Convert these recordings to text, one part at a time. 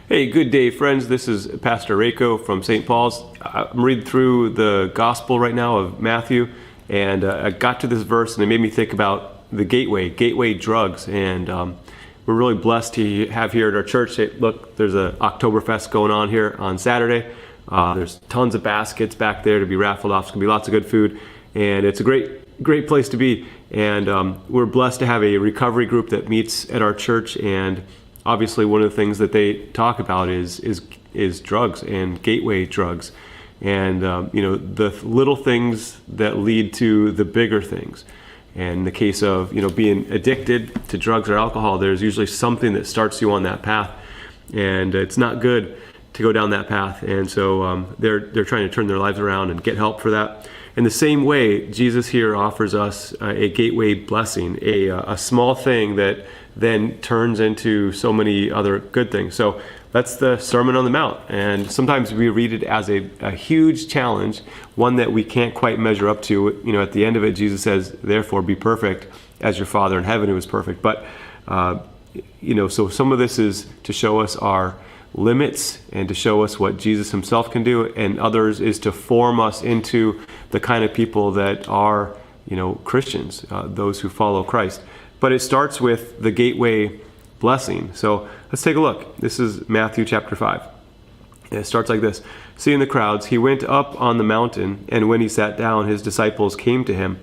Hey, good day, friends. This is Pastor Reiko from St. Paul's. I'm reading through the Gospel right now of Matthew, and I got to this verse, and it made me think about the gateway drugs. And we're really blessed to have here at our church. Hey, look, there's a Oktoberfest going on here on Saturday. There's tons of baskets back there to be raffled off. It's going to be lots of good food, and it's a great place to be. And we're blessed to have a recovery group that meets at our church, and obviously one of the things that they talk about is drugs and gateway drugs, and the little things that lead to the bigger things. And in the case of being addicted to drugs or alcohol, there's usually something that starts you on that path, and it's not good to go down that path. And so they're trying to turn their lives around and get help for that. In the same way, Jesus here offers us a gateway blessing, a small thing that then turns into so many other good things. So that's the Sermon on the Mount. And sometimes we read it as a huge challenge, one that we can't quite measure up to. At the end of it, Jesus says, therefore be perfect as your Father in heaven who is perfect. But, so some of this is to show us our limits and to show us what Jesus himself can do, and others is to form us into the kind of people that are, Christians, those who follow Christ. But it starts with the gateway blessing. So let's take a look. This is Matthew chapter 5. It starts like this. Seeing the crowds, he went up on the mountain, and when he sat down, his disciples came to him.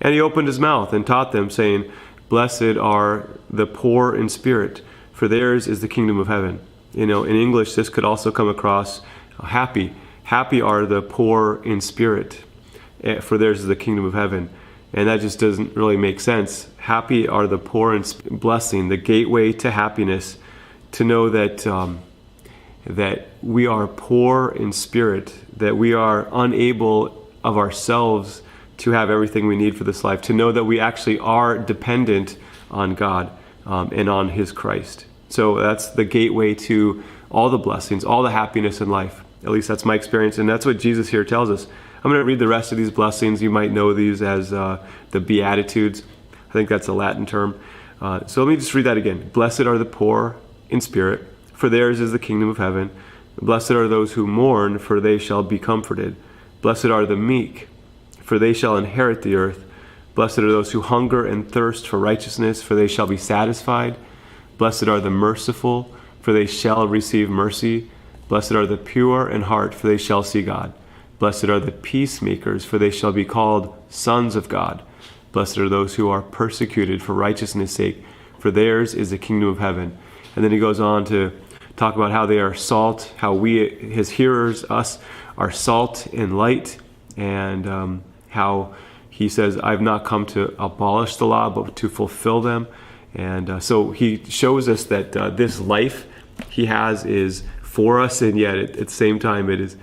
And he opened his mouth and taught them, saying, Blessed are the poor in spirit, for theirs is the kingdom of heaven. In English, this could also come across happy. Happy are the poor in spirit, for theirs is the kingdom of heaven. And that just doesn't really make sense. Happy are the poor in blessing, the gateway to happiness, to know that that we are poor in spirit, that we are unable of ourselves to have everything we need for this life, to know that we actually are dependent on God and on his Christ. So that's the gateway to all the blessings, all the happiness in life. At least that's my experience, and that's what Jesus here tells us. I'm going to read the rest of these blessings. You might know these as the Beatitudes. I think that's a Latin term. So let me just read that again. Blessed are the poor in spirit, for theirs is the kingdom of heaven. Blessed are those who mourn, for they shall be comforted. Blessed are the meek, for they shall inherit the earth. Blessed are those who hunger and thirst for righteousness, for they shall be satisfied. Blessed are the merciful, for they shall receive mercy. Blessed are the pure in heart, for they shall see God. Blessed are the peacemakers, for they shall be called sons of God. Blessed are those who are persecuted for righteousness' sake, for theirs is the kingdom of heaven. And then he goes on to talk about how they are salt, how we, his hearers, us, are salt and light, and how he says, I've not come to abolish the law, but to fulfill them. And so he shows us that this life he has is for us, and yet at the same time it is.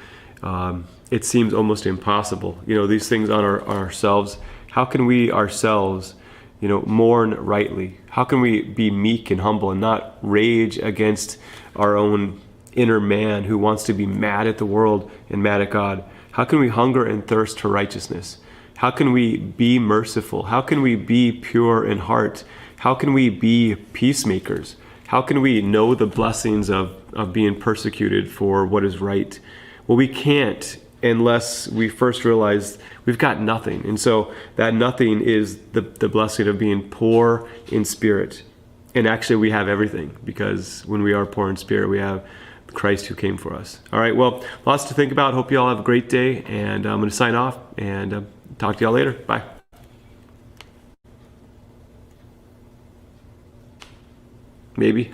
It seems almost impossible. These things on ourselves. How can we ourselves, mourn rightly? How can we be meek and humble and not rage against our own inner man who wants to be mad at the world and mad at God? How can we hunger and thirst for righteousness? How can we be merciful? How can we be pure in heart? How can we be peacemakers? How can we know the blessings of being persecuted for what is right? Well, we can't unless we first realize we've got nothing. And so that nothing is the blessing of being poor in spirit. And actually we have everything, because when we are poor in spirit, we have Christ who came for us. All right, well, lots to think about. Hope you all have a great day, and I'm going to sign off and talk to y'all later. Bye. Maybe.